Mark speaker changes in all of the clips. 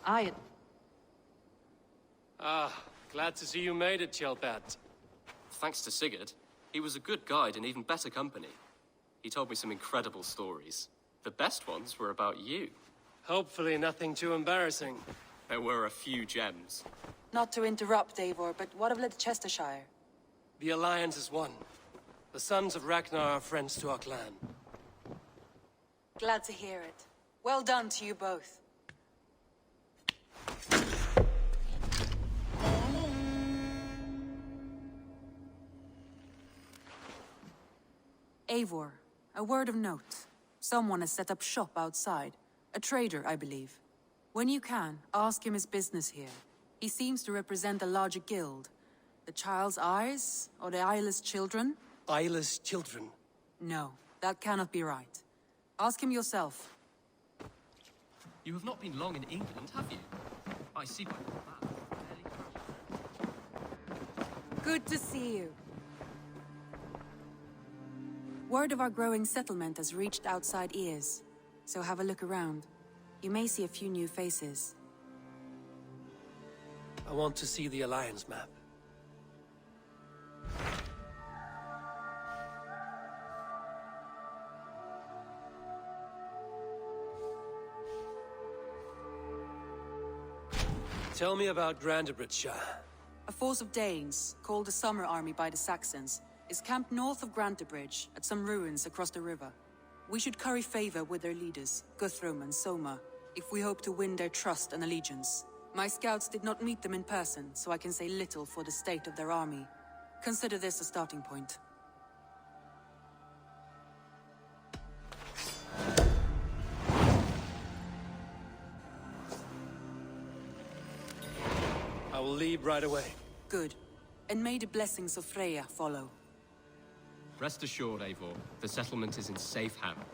Speaker 1: I...
Speaker 2: Ah, glad to see you made it, Chelpat.
Speaker 3: Thanks to Sigurd, he was a good guide and even better company. He told me some incredible stories. The best ones were about you.
Speaker 2: Hopefully nothing too embarrassing.
Speaker 3: There were a few gems.
Speaker 1: Not to interrupt, Eivor, but what of Leicestershire?
Speaker 2: The Alliance is one. The sons of Ragnar are friends to our clan.
Speaker 1: Glad to hear it. Well done to you both. Eivor, a word of note. Someone has set up shop outside. A trader, I believe. When you can, ask him his business here. He seems to represent a larger guild. The Child's Eyes, or the Eyeless Children?
Speaker 2: Eyeless children.
Speaker 1: No, that cannot be right. Ask him yourself.
Speaker 3: You have not been long in England, have you? I see by your map.
Speaker 1: Good to see you. Word of our growing settlement has reached outside ears, so have a look around. You may see a few new faces.
Speaker 2: I want to see the Alliance map. Tell me about Grantebridgeshire.
Speaker 1: A force of Danes, called the Summer Army by the Saxons, is camped north of Grantebridge at some ruins across the river. We should curry favor with their leaders, Guthrum and Soma, if we hope to win their trust and allegiance. My scouts did not meet them in person, so I can say little for the state of their army. Consider this a starting point.
Speaker 2: I will leave right away.
Speaker 1: Good. And may the blessings of Freya follow.
Speaker 3: Rest assured, Eivor, the settlement is in safe hands.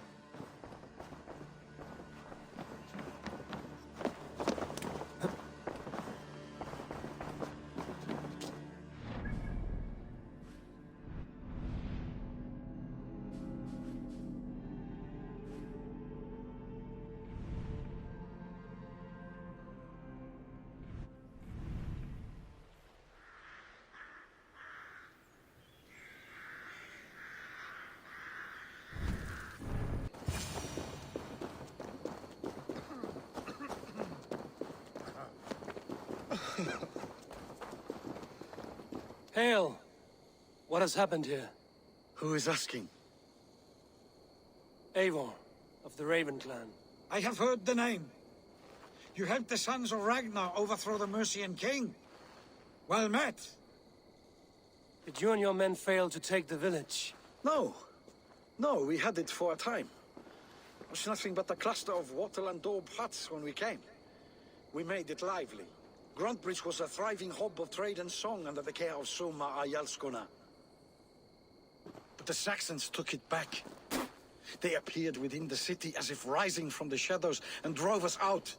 Speaker 2: Hail! What has happened here?
Speaker 4: Who is asking?
Speaker 2: Eivor, of the Raven clan.
Speaker 5: I have heard the name. You helped the sons of Ragnar overthrow the Mercian king. Well met.
Speaker 2: Did you and your men fail to take the village?
Speaker 4: No. No, we had it for a time. It was nothing but a cluster of wattle and daub huts when we came. We made it lively. Grantebridge was a thriving hub of trade and song under the care of Soma Ayalskona. But the Saxons took it back. They appeared within the city as if rising from the shadows and drove us out.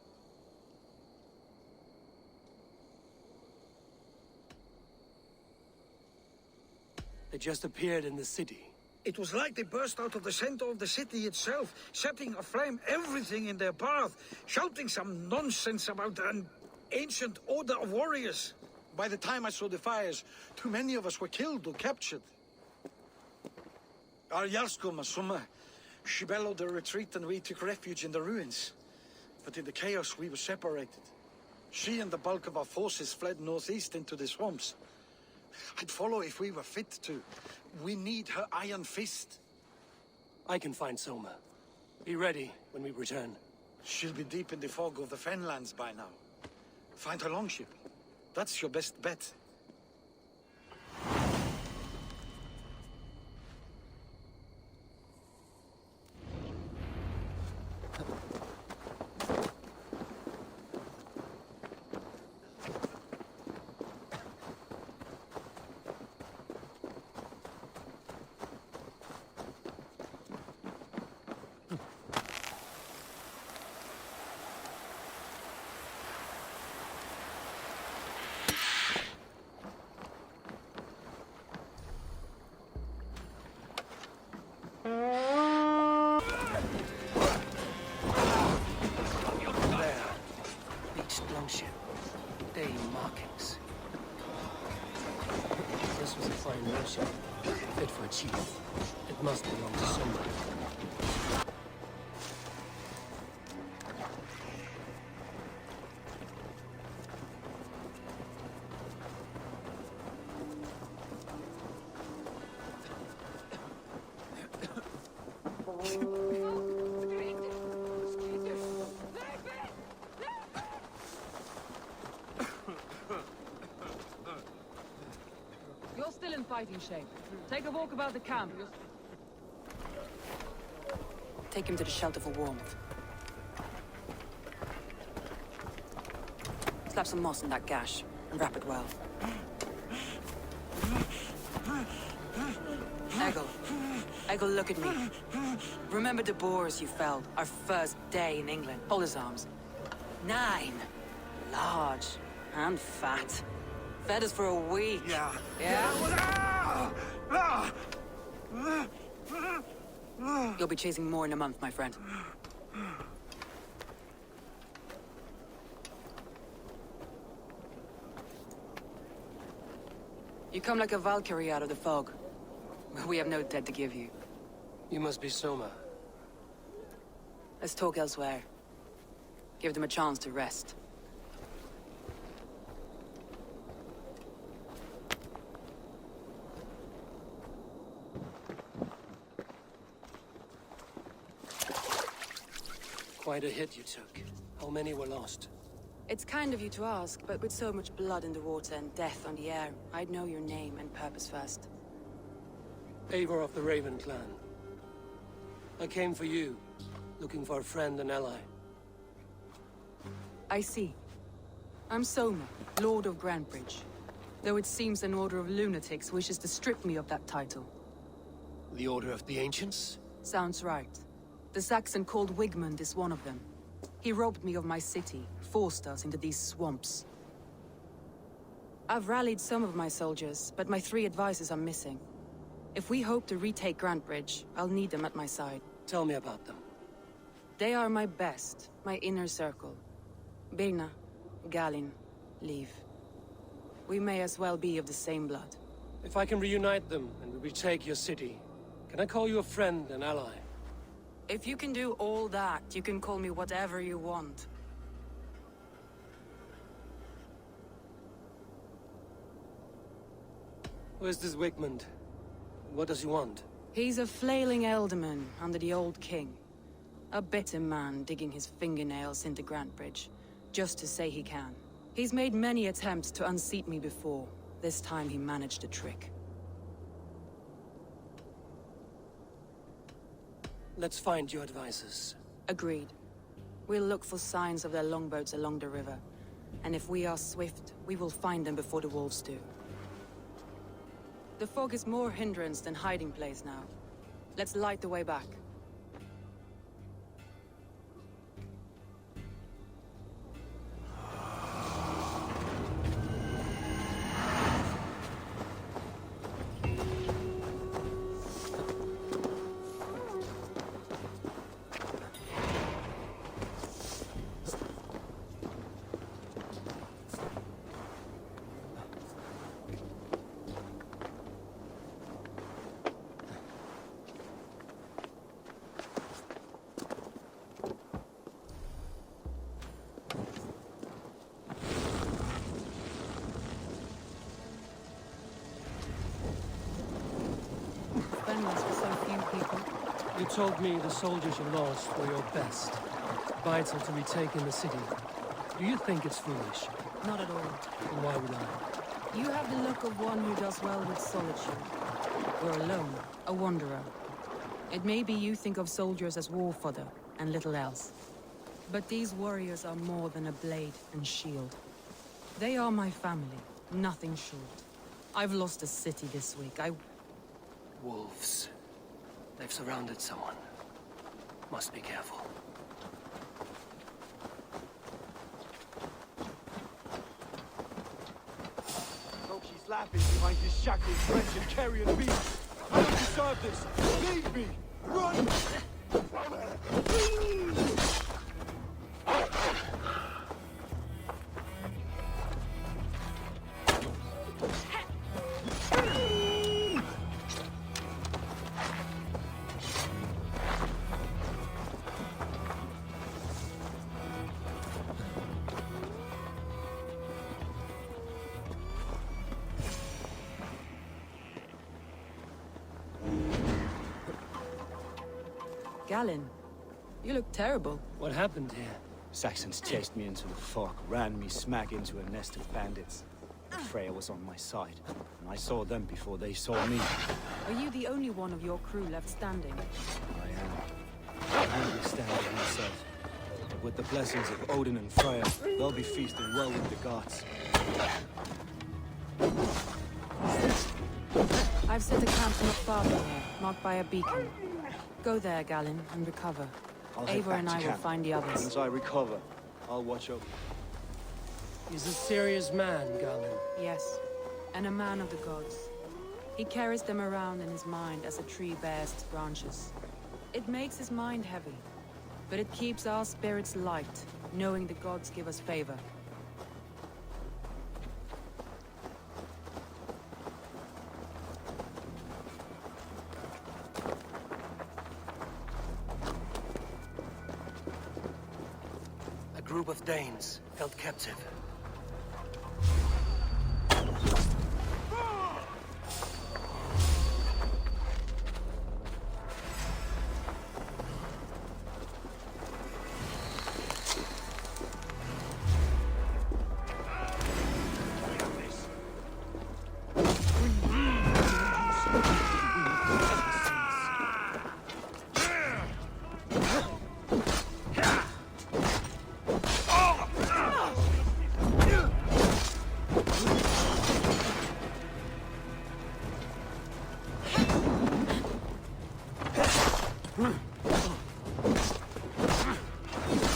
Speaker 2: They just appeared in the city.
Speaker 5: It was like they burst out of the center of the city itself, setting aflame everything in their path, shouting some nonsense about an ancient order of warriors.
Speaker 4: By the time I saw the fires, too many of us were killed or captured. Our Jarlskoma, Soma, she bellowed a retreat and we took refuge in the ruins. But in the chaos we were separated. She and the bulk of our forces fled northeast into the swamps. I'd follow if we were fit to. We need her iron fist.
Speaker 2: I can find Soma. Be ready when we return.
Speaker 4: She'll be deep in the fog of the Fenlands by now. Find her longship. That's your best bet.
Speaker 2: ship. Fit for a chief. It must belong to someone.
Speaker 1: You're still in fighting shape. Take a walk about the camp. Take him to the shelter for warmth. Slap some moss in that gash and wrap it well. Eggle, look at me. Remember the boars you felled, our first day in England? Hold his arms. 9. Large and fat. Fed us for a week.
Speaker 5: Yeah.
Speaker 1: Yeah? You'll be chasing more in a month, my friend. You come like a Valkyrie out of the fog. We have no dead to give you.
Speaker 2: You must be Soma.
Speaker 1: Let's talk elsewhere. Give them a chance to rest.
Speaker 2: Quite a hit you took. How many were lost?
Speaker 1: It's kind of you to ask, but with so much blood in the water and death on the air, I'd know your name and purpose first.
Speaker 2: Eivor of the Raven clan. I came for you, looking for a friend and ally.
Speaker 1: I see. I'm Soma, Lord of Grantebridge. Though it seems an order of lunatics wishes to strip me of that title.
Speaker 2: The Order of the Ancients?
Speaker 1: Sounds right. The Saxon called Wigmund is one of them. He robbed me of my city, forced us into these swamps. I've rallied some of my soldiers, but my 3 advisors are missing. If we hope to retake Grantebridge, I'll need them at my side.
Speaker 2: Tell me about them.
Speaker 1: They are my best, my inner circle. Birna, Galin, Liv. We may as well be of the same blood.
Speaker 2: If I can reunite them and we retake your city, can I call you a friend and ally?
Speaker 1: If you can do all that, you can call me whatever you want.
Speaker 2: Where's this Wigmund? What does he want?
Speaker 1: He's a flailing elderman under the old king. A bitter man digging his fingernails into Grantebridge, just to say he can. He's made many attempts to unseat me before. This time he managed a trick.
Speaker 2: Let's find your advisors.
Speaker 1: Agreed. We'll look for signs of their longboats along the river. And if we are swift, we will find them before the wolves do. The fog is more hindrance than hiding place now. Let's light the way back. Friendless for so few people.
Speaker 2: You told me the soldiers you lost were your best. Vital to retaking the city. Do you think it's foolish?
Speaker 1: Not at all.
Speaker 2: And why would I?
Speaker 1: You have the look of one who does well with solitude. You're alone, a wanderer. It may be you think of soldiers as war fodder, and little else. But these warriors are more than a blade and shield. They are my family, nothing short. I've lost a city this week.
Speaker 2: Wolves. They've surrounded someone. Must be careful.
Speaker 6: Hope she's laughing behind this shackled wretched carrion beast. I don't deserve this. Leave me. Run!
Speaker 1: Galen, you look terrible.
Speaker 2: What happened here?
Speaker 6: Saxons chased me into the fog, ran me smack into a nest of bandits. Freya was on my side, and I saw them before they saw me.
Speaker 1: Are you the only one of your crew left standing?
Speaker 6: I am. I will stand by myself. But with the blessings of Odin and Freya, they'll be feasting well with the gods.
Speaker 1: I've set a camp not far from here, marked by a beacon. Go there, Galen, and recover.
Speaker 6: I'll head
Speaker 1: Eivor
Speaker 6: back
Speaker 1: and
Speaker 6: to
Speaker 1: I will
Speaker 6: camp.
Speaker 1: find the others.
Speaker 6: As I recover, I'll watch over.
Speaker 2: He's a serious man, Galen.
Speaker 1: Yes, and a man of the gods. He carries them around in his mind as a tree bears its branches. It makes his mind heavy, but it keeps our spirits light, knowing the gods give us favor.
Speaker 2: A group of Danes held captive.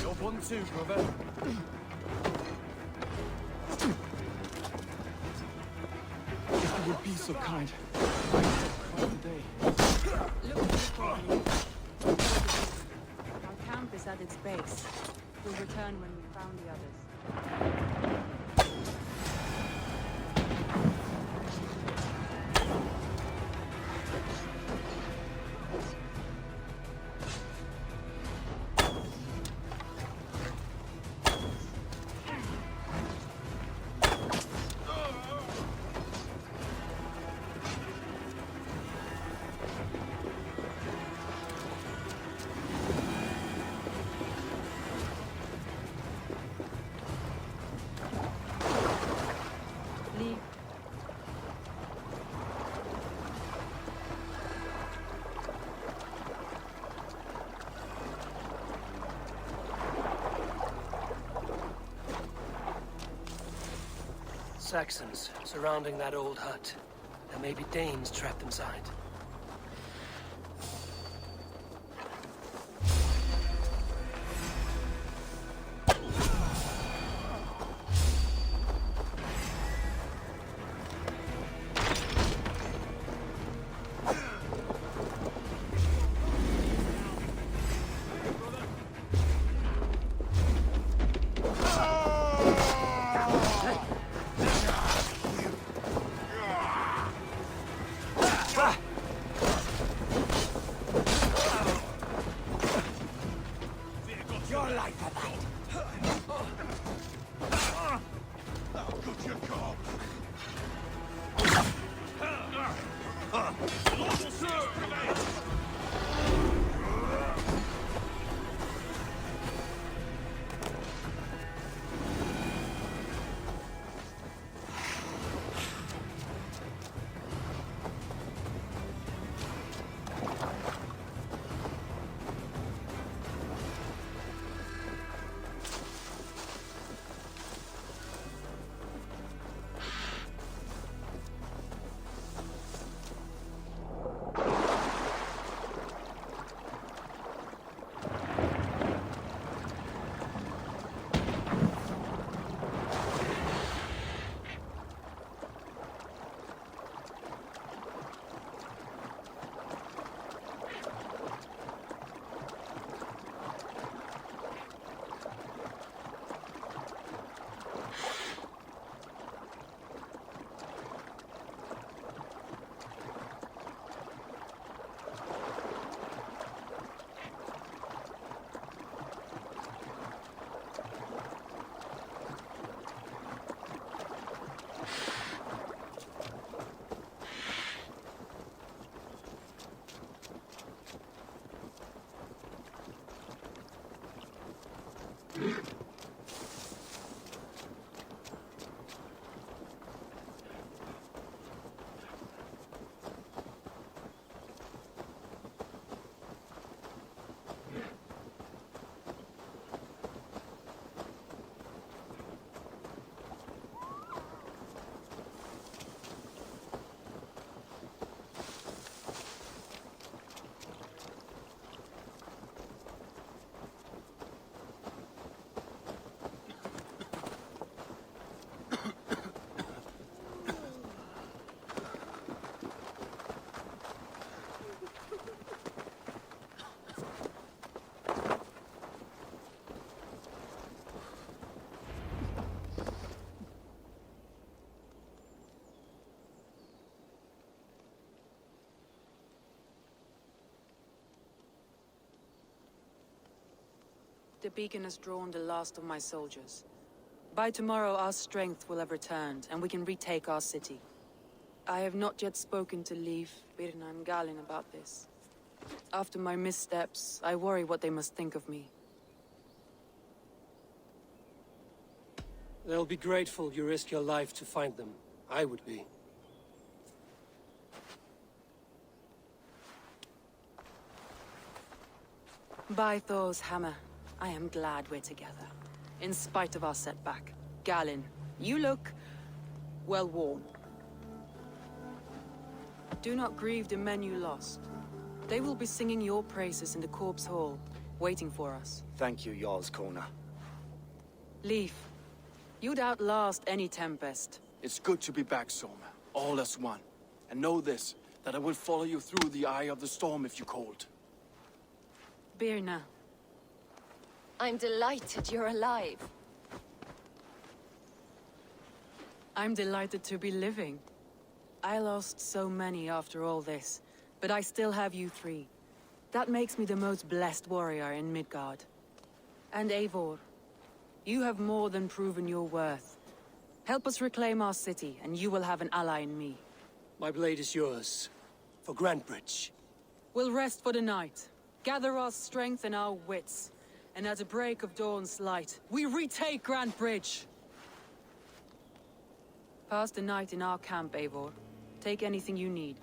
Speaker 6: You're one too, brother. If you would be so kind.
Speaker 1: Look at the corner. Our camp is at its base. We'll return when we found the others. Leave.
Speaker 2: Saxons surrounding that old hut. There may be Danes trapped inside.
Speaker 1: The beacon has drawn the last of my soldiers. By tomorrow, our strength will have returned, and we can retake our city. I have not yet spoken to Leif, Birna, and Galin about this. After my missteps, I worry what they must think of me.
Speaker 2: They'll be grateful you risk your life to find them. I would be.
Speaker 1: By Thor's hammer, I am glad we're together. In spite of our setback. Galin, you look well worn. Do not grieve the men you lost. They will be singing your praises in the Corpse Hall, waiting for us.
Speaker 6: Thank you, Jarl's Kona.
Speaker 1: Leif, you'd outlast any tempest.
Speaker 7: It's good to be back, Soma. All as one. And know this, that I will follow you through the eye of the storm if you called.
Speaker 1: Birna.
Speaker 8: I'm delighted you're alive.
Speaker 1: I'm delighted to be living. I lost so many after all this, but I still have you three. That makes me the most blessed warrior in Midgard. And Eivor, you have more than proven your worth. Help us reclaim our city, and you will have an ally in me.
Speaker 2: My blade is yours. For Grantebridge.
Speaker 1: We'll rest for the night, gather our strength and our wits, and at the break of dawn's light, we retake Grantebridge! Pass the night in our camp, Eivor. Take anything you need.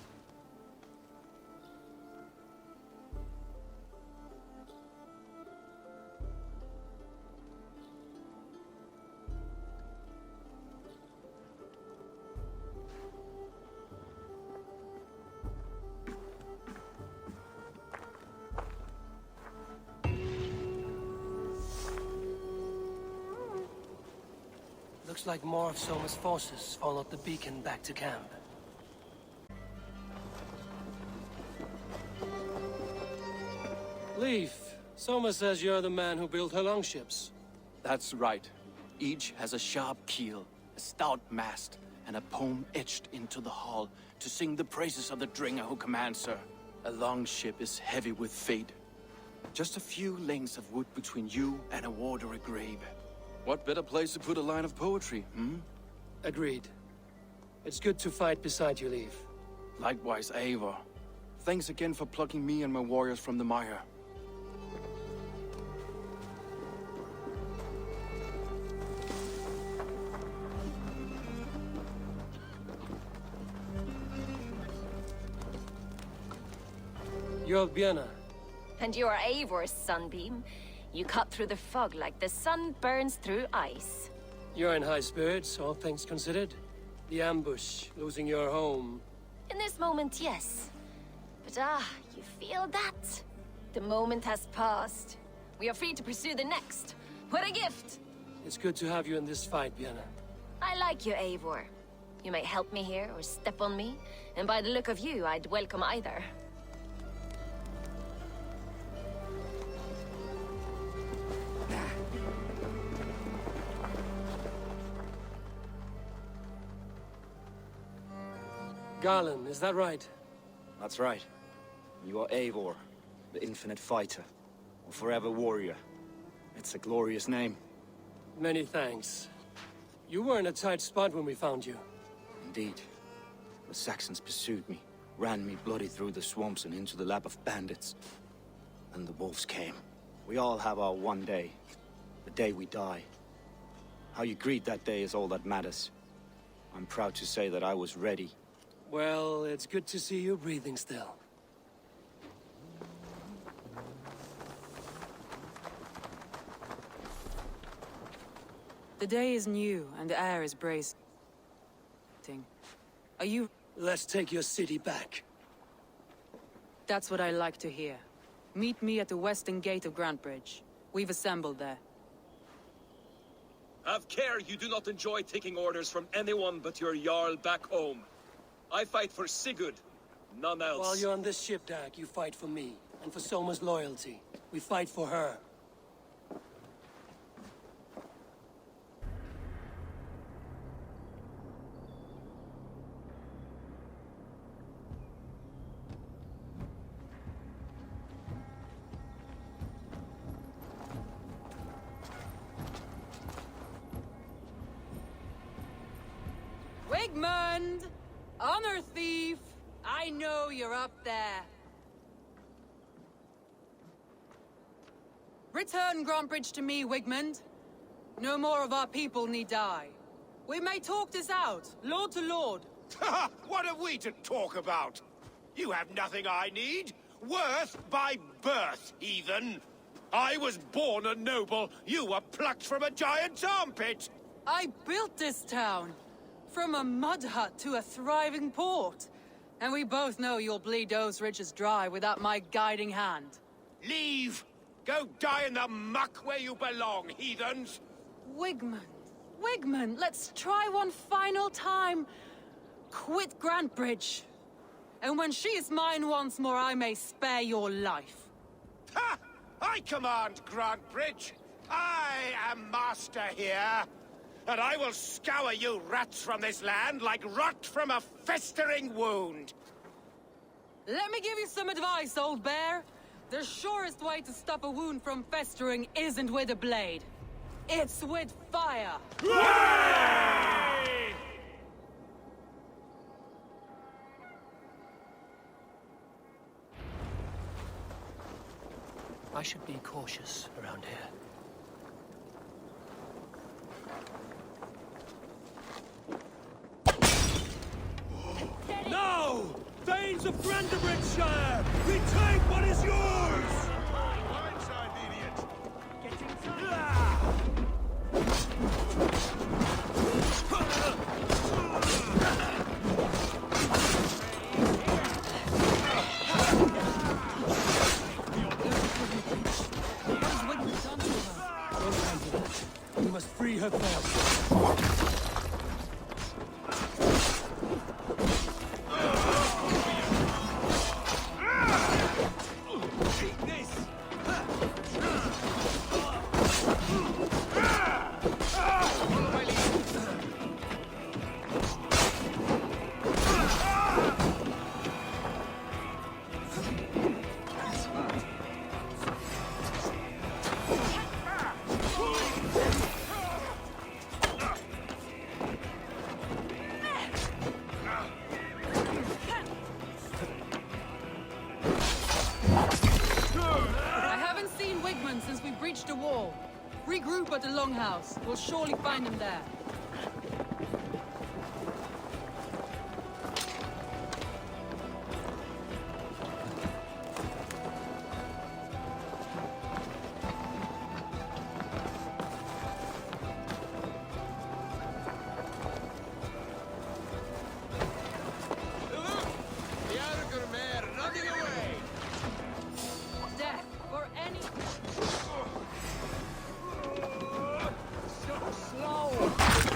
Speaker 2: Looks like more of Soma's forces followed the beacon back to camp. Leif, Soma says you're the man who built her longships.
Speaker 7: That's right. Each has a sharp keel, a stout mast, and a poem etched into the hull to sing the praises of the Dringer who commands her. A longship is heavy with fate. Just a few lengths of wood between you and a watery grave. What better place to put a line of poetry, hmm?
Speaker 2: Agreed. It's good to fight beside you, Leif.
Speaker 7: Likewise, Eivor. Thanks again for plucking me and my warriors from the mire.
Speaker 2: You're Birna.
Speaker 8: And you're Eivor's sunbeam. You cut through the fog like the sun burns through ice.
Speaker 2: You're in high spirits, all things considered. The ambush, losing your home.
Speaker 8: In this moment, yes. But you feel that? The moment has passed. We are free to pursue the next. What a gift!
Speaker 2: It's good to have you in this fight, Birna.
Speaker 8: I like you, Eivor. You may help me here or step on me, and by the look of you, I'd welcome either.
Speaker 2: Garland, is that right?
Speaker 6: That's right. You are Eivor, the infinite fighter, or forever warrior. It's a glorious name.
Speaker 2: Many thanks. You were in a tight spot when we found you.
Speaker 6: Indeed. The Saxons pursued me, ran me bloody through the swamps and into the lap of bandits. And the wolves came. We all have our one day. The day we die. How you greet that day is all that matters. I'm proud to say that I was ready.
Speaker 2: Well, it's good to see you breathing still.
Speaker 1: The day is new, and the air is bracing. Are you...
Speaker 2: Let's take your city back.
Speaker 1: That's what I like to hear. Meet me at the western gate of Grantebridge. We've assembled there.
Speaker 9: Have care you do not enjoy taking orders from anyone but your Jarl back home. I fight for Sigurd, none else.
Speaker 2: While you're on this ship, Dag, you fight for me, and for Soma's loyalty. We fight for her.
Speaker 1: Wigmund! Honor thief! I know you're up there. Return Grantebridge to me, Wigmund. No more of our people need die. We may talk this out, lord to lord.
Speaker 10: What have we to talk about? You have nothing I need. Worth by birth, heathen. I was born a noble. You were plucked from a giant's armpit.
Speaker 1: I built this town. From a mud hut to a thriving port. And we both know you'll bleed those riches dry without my guiding hand.
Speaker 10: Leave! Go die in the muck where you belong, heathens!
Speaker 1: Wigmund, Wigmund, let's try one final time. Quit Grantebridge. And when she is mine once more, I may spare your life.
Speaker 10: Ha! I command Grantebridge. I am master here. And I will scour you rats from this land like rot from a festering wound.
Speaker 1: Let me give you some advice, old bear. The surest way to stop a wound from festering isn't with a blade. It's with fire.
Speaker 2: I should be cautious around here. No! Thanes of Grantebridgeshire! Retake what is yours!
Speaker 10: Blindside, idiot!
Speaker 2: Getting We must free her first.
Speaker 1: Since we breached the wall. Regroup at the Longhouse. We'll surely find him there. Death for any...
Speaker 10: Slow!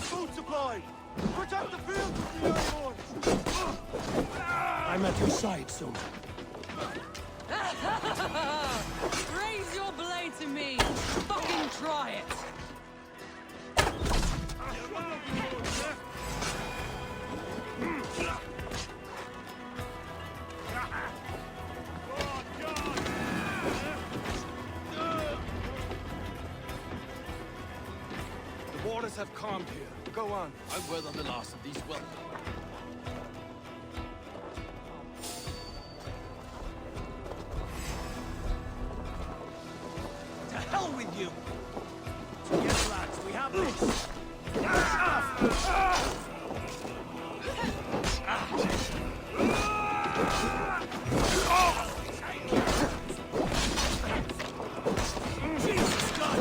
Speaker 6: Food supply! Protect the fields with the early
Speaker 2: I'm at your side, Soma.
Speaker 1: Raise your blade to me! Fucking try it!
Speaker 6: The waters have calmed here. Go on.
Speaker 7: I'm well on the last of these welcome.
Speaker 6: To hell with you! Yes, lads, we have this! Jesus God!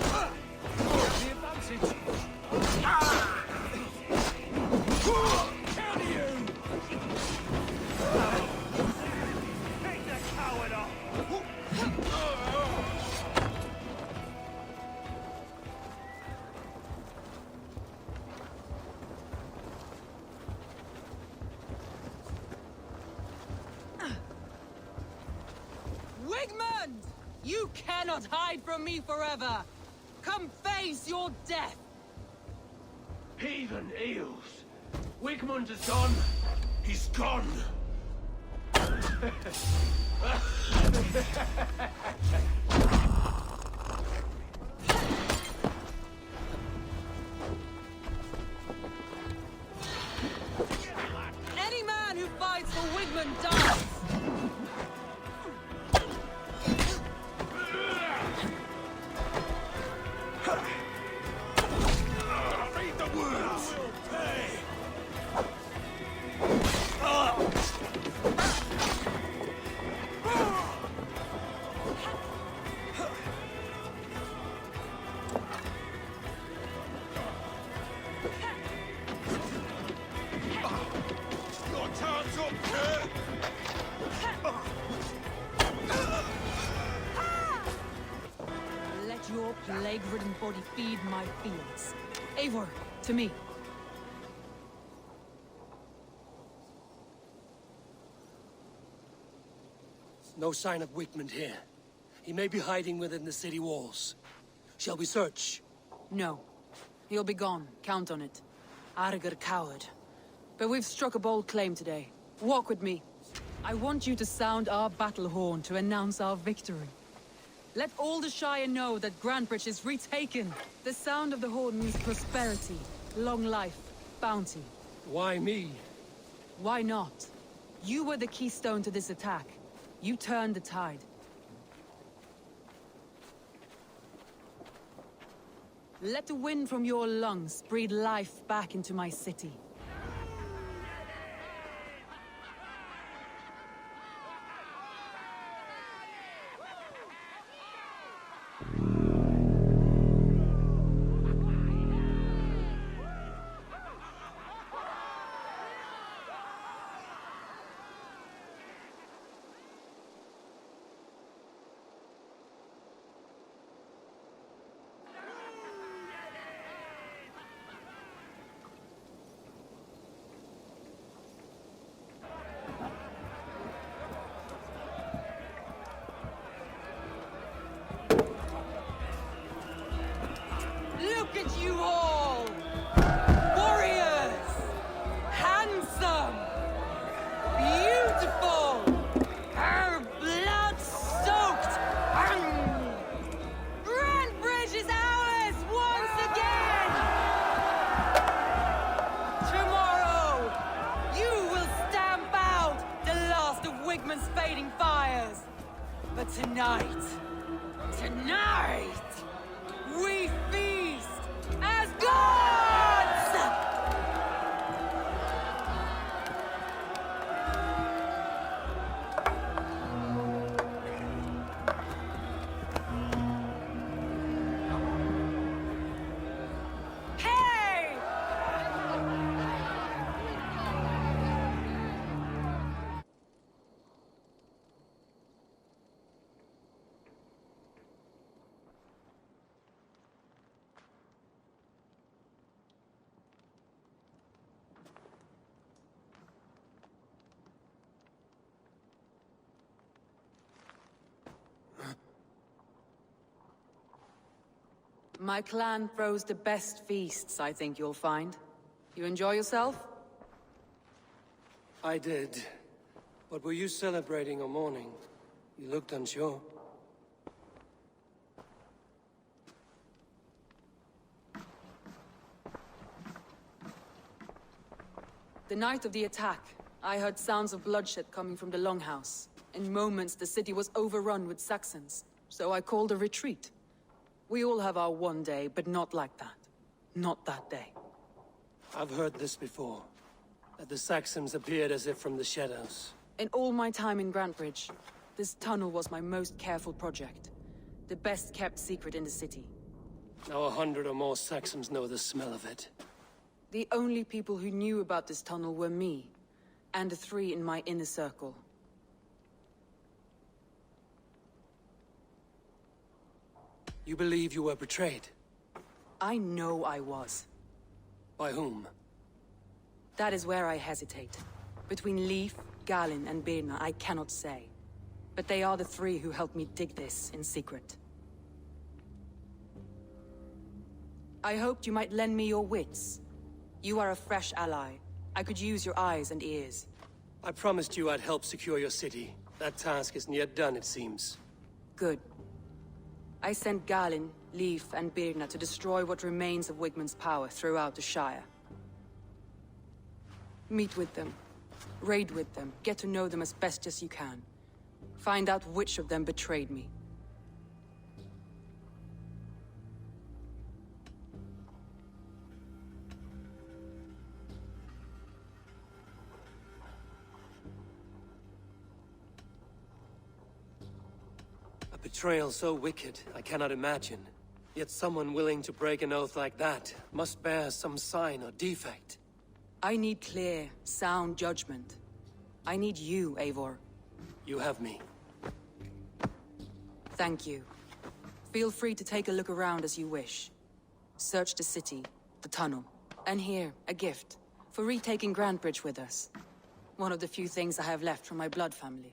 Speaker 6: The advantage! Can you? Take the coward off!
Speaker 1: Wigmund! You cannot hide from me forever! Come face your death!
Speaker 10: Heathen eels. Wigmund is gone. He's gone.
Speaker 1: Any man who fights for Wigmund dies!
Speaker 10: Read the words. Your time's up, sir.
Speaker 1: Let your plague-ridden body feed my fields. Eivor, to me.
Speaker 2: No sign of Wigmund here. He may be hiding within the city walls. Shall we search?
Speaker 1: No. He'll be gone. Count on it. Arger coward. But we've struck a bold claim today. Walk with me. I want you to sound our battle horn to announce our victory. Let all the Shire know that Grantebridge is retaken. The sound of the horn means prosperity, long life, bounty.
Speaker 2: Why me?
Speaker 1: Why not? You were the keystone to this attack. You turned the tide. Let the wind from your lungs breathe life back into my city. My clan throws the best feasts, I think you'll find. You enjoy yourself?
Speaker 2: I did. But were you celebrating or mourning? You looked unsure.
Speaker 1: The night of the attack, I heard sounds of bloodshed coming from the Longhouse. In moments, the city was overrun with Saxons, so I called a retreat. We all have our one day, but not like that. Not that day.
Speaker 2: I've heard this before. That the Saxons appeared as if from the shadows.
Speaker 1: In all my time in Grantebridge, this tunnel was my most careful project. The best kept secret in the city.
Speaker 2: Now 100 or more Saxons know the smell of it.
Speaker 1: The only people who knew about this tunnel were me, and the 3 in my inner circle.
Speaker 2: You believe you were betrayed?
Speaker 1: I know I was.
Speaker 2: By whom?
Speaker 1: That is where I hesitate. Between Leif, Galin, and Birna, I cannot say. But they are the 3 who helped me dig this in secret. I hoped you might lend me your wits. You are a fresh ally. I could use your eyes and ears.
Speaker 2: I promised you I'd help secure your city. That task isn't yet done, it seems.
Speaker 1: Good. I sent Galin, Leif, and Birna to destroy what remains of Wigmund's power throughout the Shire. Meet with them. Raid with them. Get to know them as best as you can. Find out which of them betrayed me.
Speaker 2: A betrayal so wicked, I cannot imagine. Yet someone willing to break an oath like that must bear some sign or defect.
Speaker 1: I need clear, sound judgment. I need you, Eivor.
Speaker 2: You have me.
Speaker 1: Thank you. Feel free to take a look around as you wish. Search the city, the tunnel, and here, a gift, for retaking Grantebridge with us. One of the few things I have left from my blood family.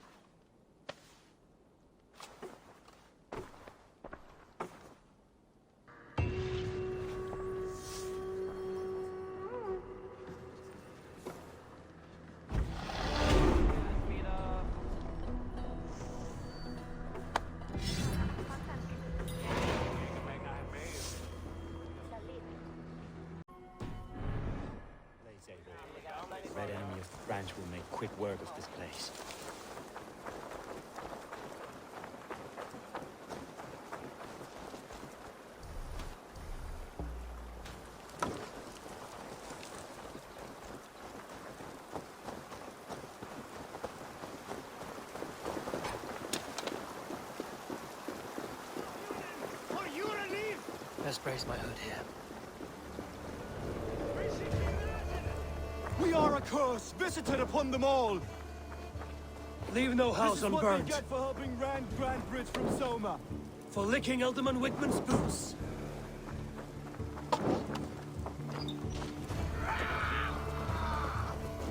Speaker 6: The Red Enemy of the Branch will make quick work of this place.
Speaker 2: Best brace my hood here.
Speaker 6: We are a curse visited upon them all!
Speaker 2: Leave no house
Speaker 6: This is what
Speaker 2: unburnt.
Speaker 6: they get for helping Rand Grantebridge from Soma.
Speaker 2: For licking Alderman Wigmund's boots.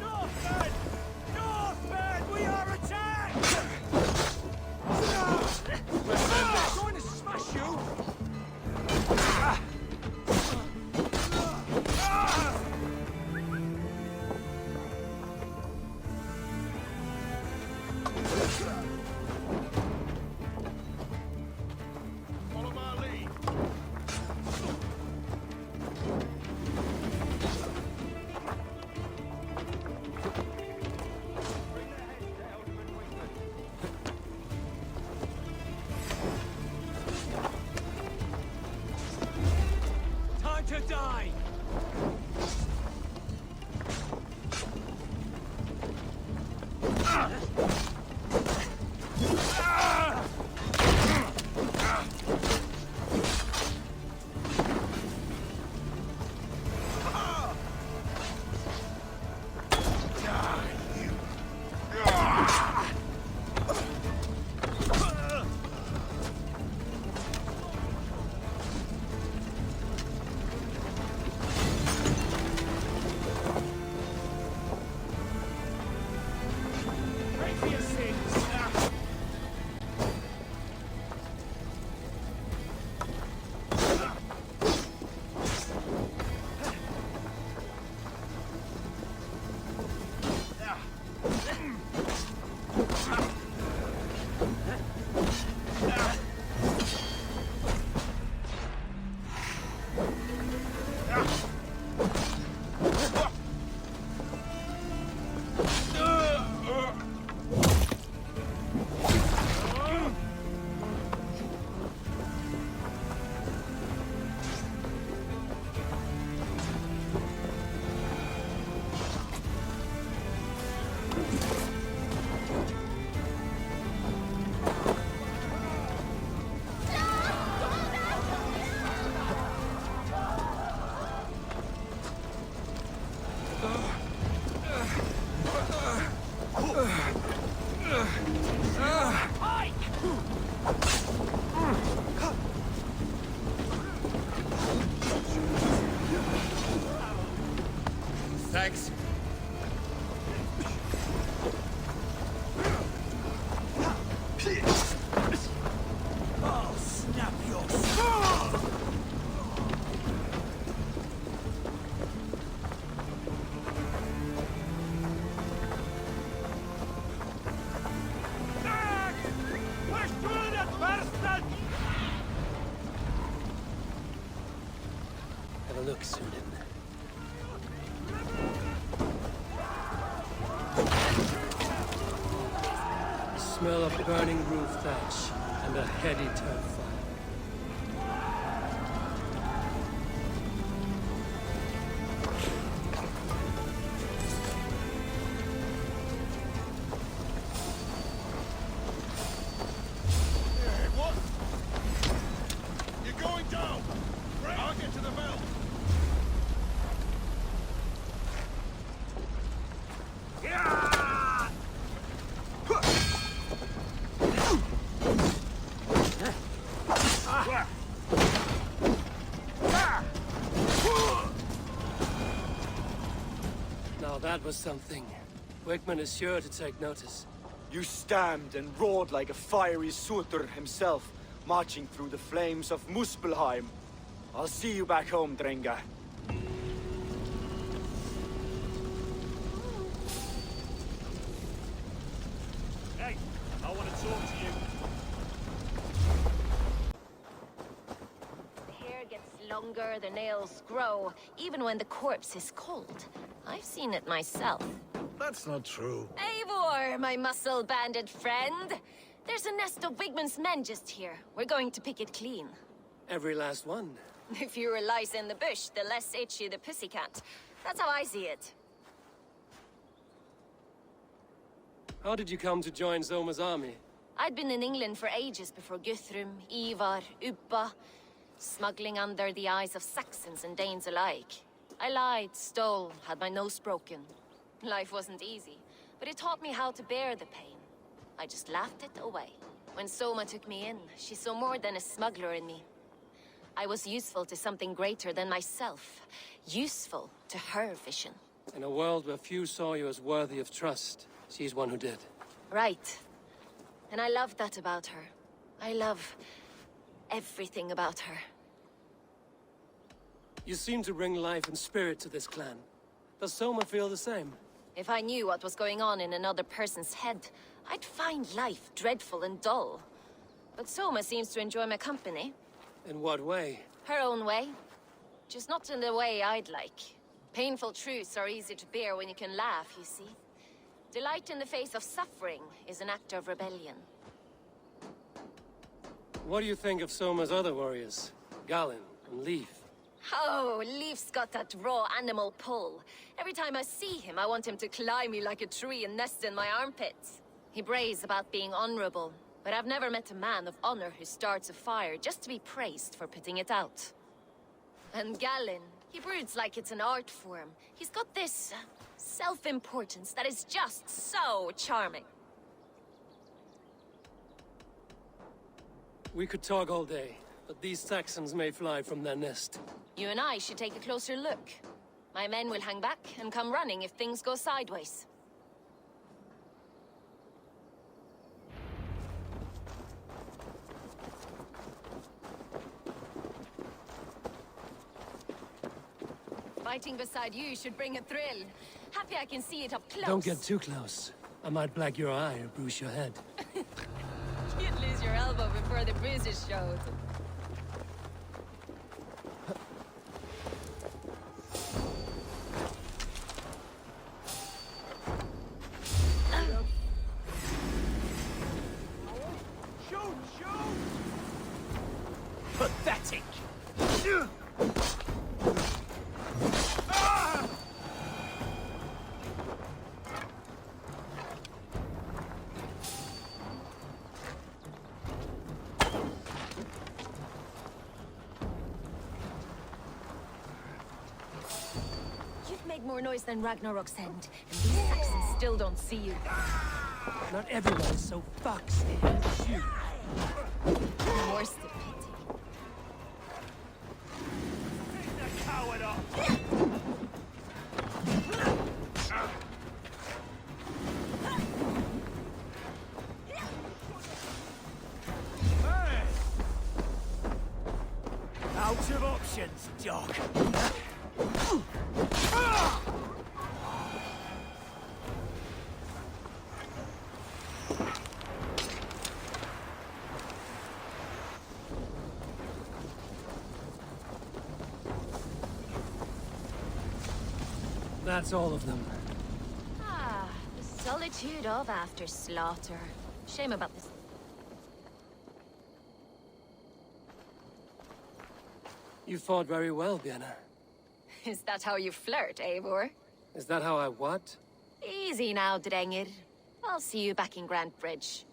Speaker 6: Northman! Northman! We are attacked! We're going to smash you!
Speaker 10: Follow my lead. Thanks.
Speaker 5: I'll snap your...
Speaker 2: Have a look, Sunan. The smell of burning roof thatch and a heady turf fire.
Speaker 10: What? You're going down! I'll get to the belt!
Speaker 2: Now that was something. Wickman is sure to take notice.
Speaker 6: You stamped and roared like a fiery Surtur himself, marching through the flames of Muspelheim. I'll see you back home, Drenga.
Speaker 10: Hey, I want to talk to you.
Speaker 8: The hair gets longer, the nails grow, even when the corpse is cold. I've seen it myself.
Speaker 5: That's not true.
Speaker 8: Eivor, my muscle-banded friend! There's a nest of Wigman's men just here. We're going to pick it clean.
Speaker 2: Every last one.
Speaker 8: The fewer lice in the bush, the less itchy the pussycat. That's how I see it.
Speaker 2: How did you come to join Zoma's army?
Speaker 8: I'd been in England for ages before Guthrum, Ivar, Ubba, smuggling under the eyes of Saxons and Danes alike. I lied, stole, had my nose broken. Life wasn't easy, but it taught me how to bear the pain. I just laughed it away. When Soma took me in, she saw more than a smuggler in me. I was useful to something greater than myself. Useful to her vision.
Speaker 2: In a world where few saw you as worthy of trust, she's one who did.
Speaker 8: Right. And I love that about her. I love everything about her.
Speaker 2: You seem to bring life and spirit to this clan. Does Soma feel the same?
Speaker 8: If I knew what was going on in another person's head, I'd find life dreadful and dull. But Soma seems to enjoy my company.
Speaker 2: In what way?
Speaker 8: Her own way. Just not in the way I'd like. Painful truths are easy to bear when you can laugh, you see. Delight in the face of suffering is an act of rebellion.
Speaker 2: What do you think of Soma's other warriors? Galen and Leaf?
Speaker 8: Oh, Leaf's got that raw animal pull. Every time I see him, I want him to climb me like a tree and nest in my armpits. He brays about being honorable, but I've never met a man of honor who starts a fire just to be praised for putting it out. And Galen, he broods like it's an art form. He's got this self-importance that is just so charming.
Speaker 2: We could talk all day, but these Saxons may fly from their nest.
Speaker 8: You and I should take a closer look. My men will hang back and come running if things go sideways. Fighting beside you should bring a thrill. Happy I can see it up close.
Speaker 2: Don't get too close. I might black your eye or bruise your head.
Speaker 8: You'd lose your elbow before the bruises showed.
Speaker 10: Pathetic!
Speaker 8: You've made more noise than Ragnarok's end, and these Saxons still don't see you.
Speaker 2: Not everyone is so foxy as you.
Speaker 8: More stupidity.
Speaker 10: Coward up!
Speaker 6: Lots of options, Doc.
Speaker 2: That's all of them.
Speaker 8: Ah, the solitude of after slaughter. Shame about this.
Speaker 2: You fought very well, Vienna.
Speaker 8: Is that how you flirt, Eivor?
Speaker 2: Is that how I what?
Speaker 8: Easy now, Drengir. I'll see you back in Grand Bridge.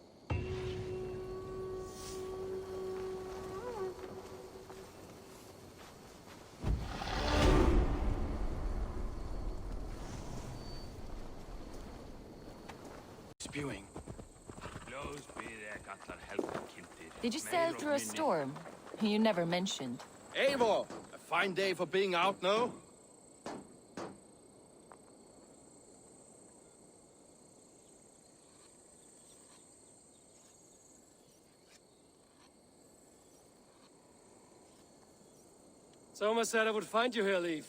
Speaker 7: Spewing.
Speaker 8: Did you sail through a storm? You never mentioned.
Speaker 7: Eivor! A fine day for being out, no?
Speaker 2: Soma said I would find you here, Leaf.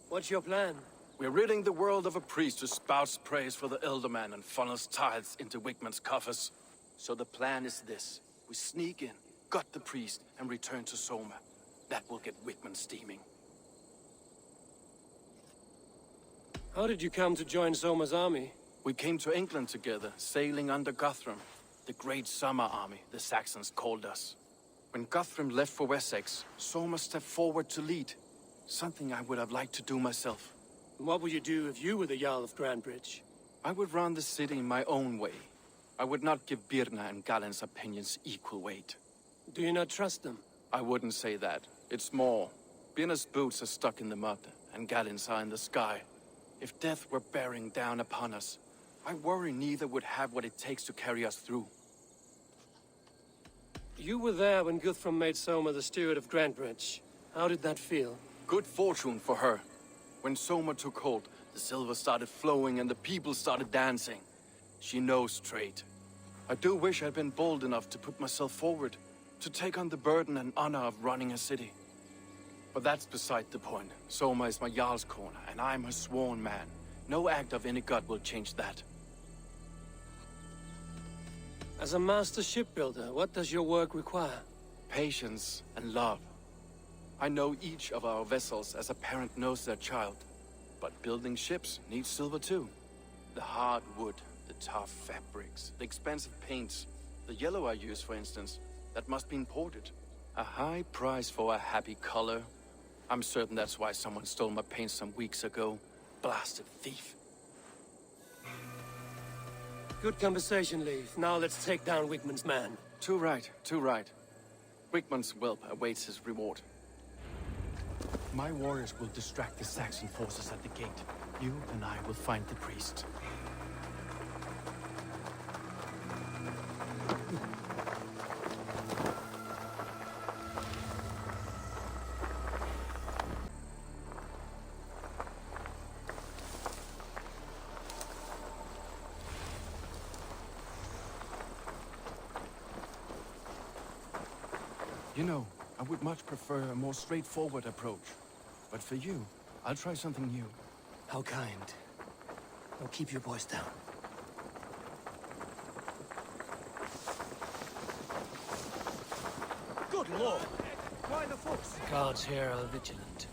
Speaker 2: What's your plan?
Speaker 7: We're ridding the world of a priest who spouts praise for the Elderman and funnels tithes into Wigman's coffers. So the plan is this. We sneak in, gut the priest, and return to Soma. That will get Wigman steaming.
Speaker 2: How did you come to join Soma's army?
Speaker 7: We came to England together, sailing under Guthrum. The great summer army, the Saxons called us. When Guthrum left for Wessex, Soma stepped forward to lead. Something I would have liked to do myself.
Speaker 2: What would you do if you were the Jarl of Grandbridge?
Speaker 7: I would run the city in my own way. I would not give Birna and Galen's opinions equal weight.
Speaker 2: Do you not trust them?
Speaker 7: I wouldn't say that. It's more. Birna's boots are stuck in the mud, and Galen's are in the sky. If death were bearing down upon us, I worry neither would have what it takes to carry us through.
Speaker 2: You were there when Guthrum made Soma the steward of Grandbridge. How did that feel?
Speaker 7: Good fortune for her. When Soma took hold, the silver started flowing and the people started dancing. She knows trade. I do wish I'd been bold enough to put myself forward, to take on the burden and honor of running a city. But that's beside the point. Soma is my Jarl's corner, and I'm her sworn man. No act of any god will change that.
Speaker 2: As a master shipbuilder, what does your work require?
Speaker 7: Patience and love. I know each of our vessels as a parent knows their child. But building ships needs silver too. The hard wood, the tough fabrics, the expensive paints. The yellow I use, for instance, that must be imported. A high price for a happy color. I'm certain that's why someone stole my paint some weeks ago. Blasted thief.
Speaker 2: Good conversation, Leaf. Now let's take down Wigman's man.
Speaker 7: Too right, too right. Wigman's whelp awaits his reward. My warriors will distract the Saxon forces at the gate. You and I will find the priest. You know, I would much prefer a more straightforward approach. But for you, I'll try something new.
Speaker 2: How kind. Now keep your voice down.
Speaker 6: Good lord! Why the fuss?
Speaker 2: Guards here are vigilant.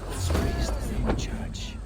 Speaker 2: This priest is in church.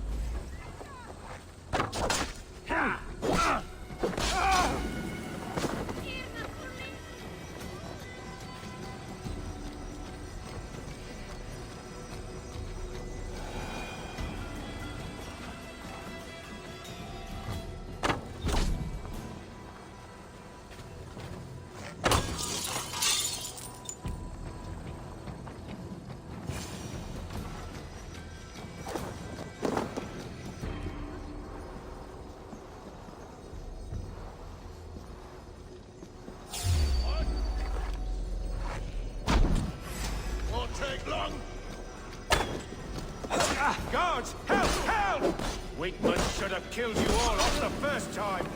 Speaker 10: Wigman should have killed you all off the first time!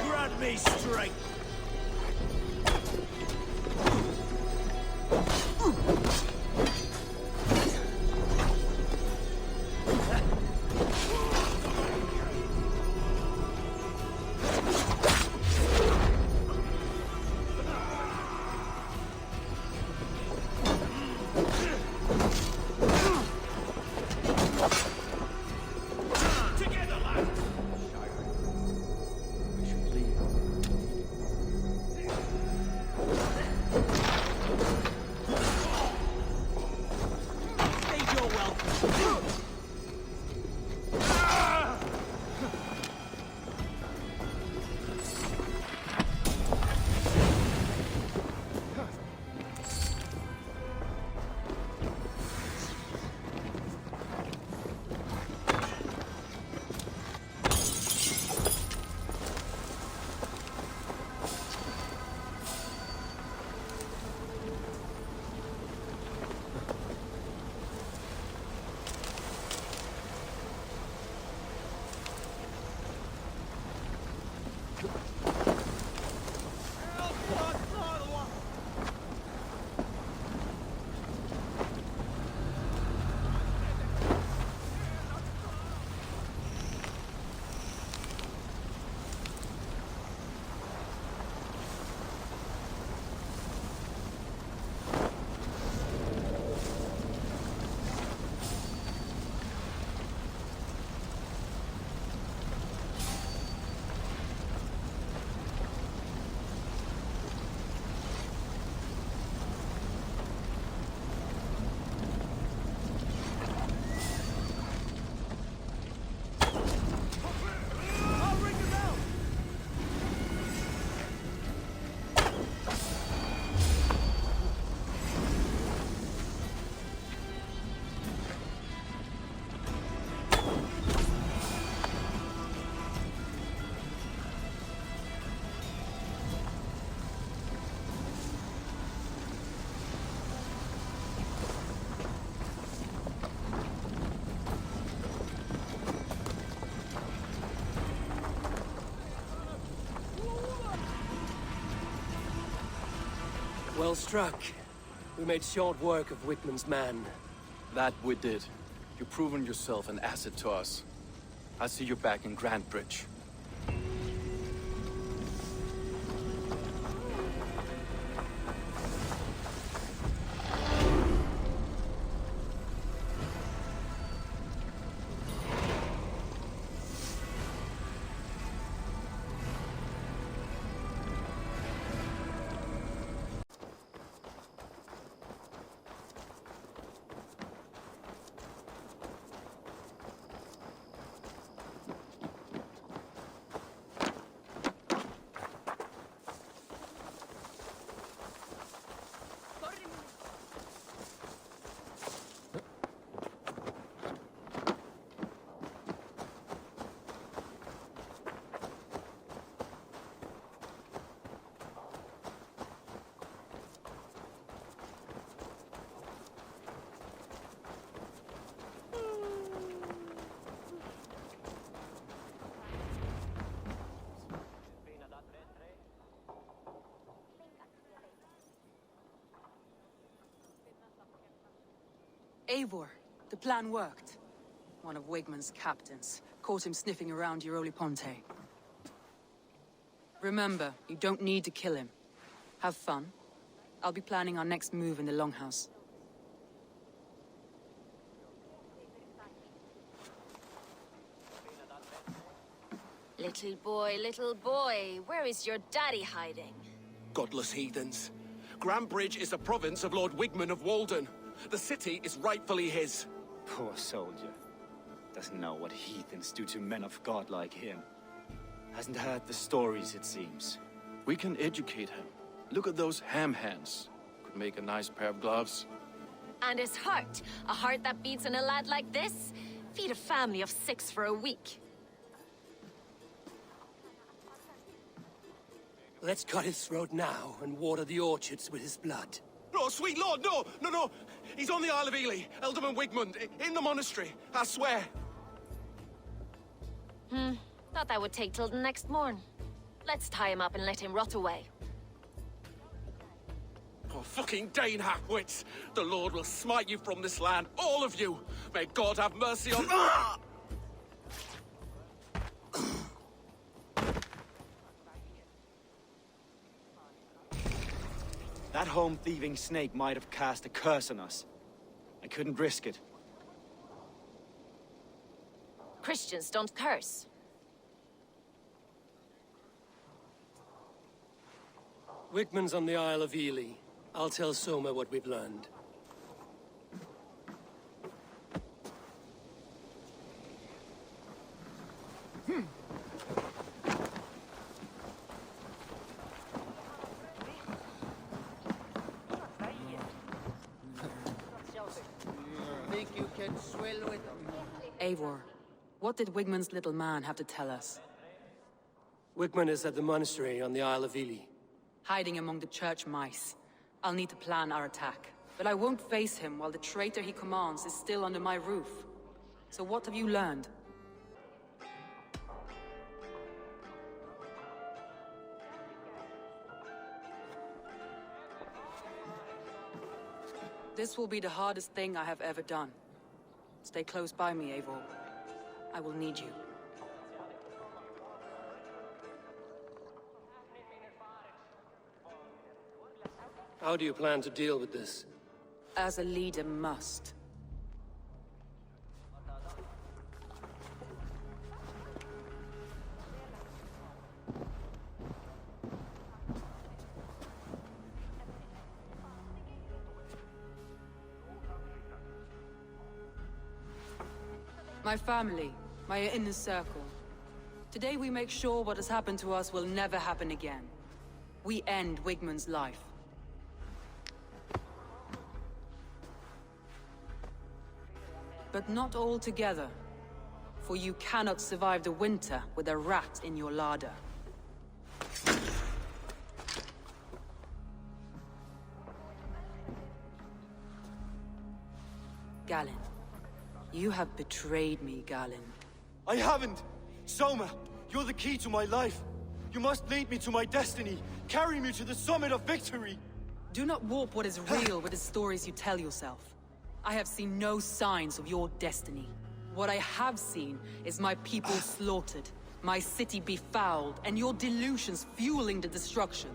Speaker 6: Grant me strength!
Speaker 10: Together, lad!
Speaker 6: We should leave. State your welcome.
Speaker 2: Well struck. We made short work of Wigman's man.
Speaker 7: That we did. You've proven yourself an asset to us. I see you're back in Grantbridge.
Speaker 1: Eivor, the plan worked. One of Wigman's captains caught him sniffing around Euroli Ponte. Remember, you don't need to kill him. Have fun. I'll be planning our next move in the Longhouse.
Speaker 8: Little boy, where is your daddy hiding?
Speaker 10: Godless heathens. Grantbridge is a province of Lord Wigman of Walden. The city is rightfully his.
Speaker 6: Poor soldier. Doesn't know what heathens do to men of God like him. Hasn't heard the stories, it seems.
Speaker 7: We can educate him. Look at those ham hands. Could make a nice pair of gloves.
Speaker 8: And his heart. A heart that beats in a lad like this. Feed a family of 6 for a week.
Speaker 2: Let's cut his throat now and water the orchards with his blood.
Speaker 10: Oh, sweet lord, no! No, no! He's on the Isle of Ely, Ealdorman Wigmund, in the monastery, I swear.
Speaker 8: Thought that would take till the next morn. Let's tie him up and let him rot away.
Speaker 10: Oh, fucking Dane half-wits! The Lord will smite you from this land, all of you! May God have mercy on...
Speaker 6: That home-thieving snake might have cast a curse on us. I couldn't risk it.
Speaker 8: Christians don't curse.
Speaker 2: Wigmund's on the Isle of Ely. I'll tell Soma what we've learned.
Speaker 11: Think you can swill with them?
Speaker 1: Eivor, what did Wigmund's little man have to tell us?
Speaker 2: Wigmund is at the monastery on the Isle of Ely.
Speaker 1: Hiding among the church mice. I'll need to plan our attack. But I won't face him while the traitor he commands is still under my roof. So what have you learned? This will be the hardest thing I have ever done. Stay close by me, Eivor. I will need you.
Speaker 2: How do you plan to deal with this?
Speaker 1: As a leader must. My family, my inner circle. Today we make sure what has happened to us will never happen again. We end Wigmund's life. But not all together. For you cannot survive the winter with a rat in your larder. Galen. You have betrayed me, Galen.
Speaker 6: I haven't! Soma, you're the key to my life. You must lead me to my destiny. Carry me to the summit of victory.
Speaker 1: Do not warp what is real with the stories you tell yourself. I have seen no signs of your destiny. What I have seen is my people slaughtered, my city befouled, and your delusions fueling the destruction.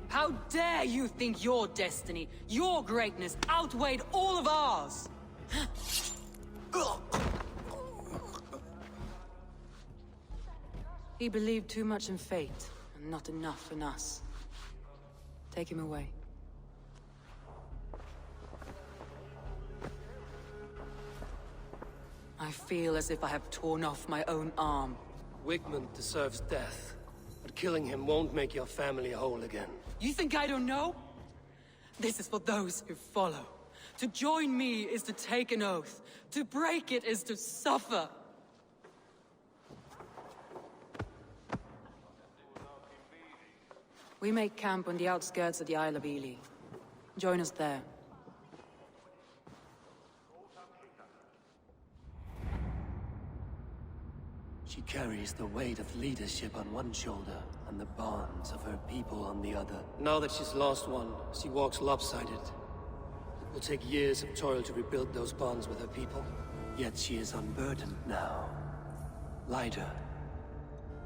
Speaker 1: How dare you think your destiny, your greatness, outweighed all of ours? He believed too much in fate, and not enough in us. Take him away. I feel as if I have torn off my own arm.
Speaker 2: Wigmund deserves death, but killing him won't make your family whole again.
Speaker 1: You think I don't know? This is for those who follow. To join me is to take an oath. To break it is to suffer. We make camp on the outskirts of the Isle of Ely. Join us there.
Speaker 2: She carries the weight of leadership on one shoulder and the bonds of her people on the other. Now that she's lost one, she walks lopsided. It will take years of toil to rebuild those bonds with her people. Yet she is unburdened now. Lighter.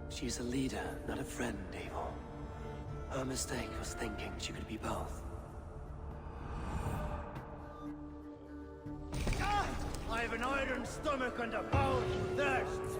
Speaker 2: She's a leader, not a friend, Eivor. Her mistake was thinking she could be both.
Speaker 11: I have an iron stomach and a bowl of thirst.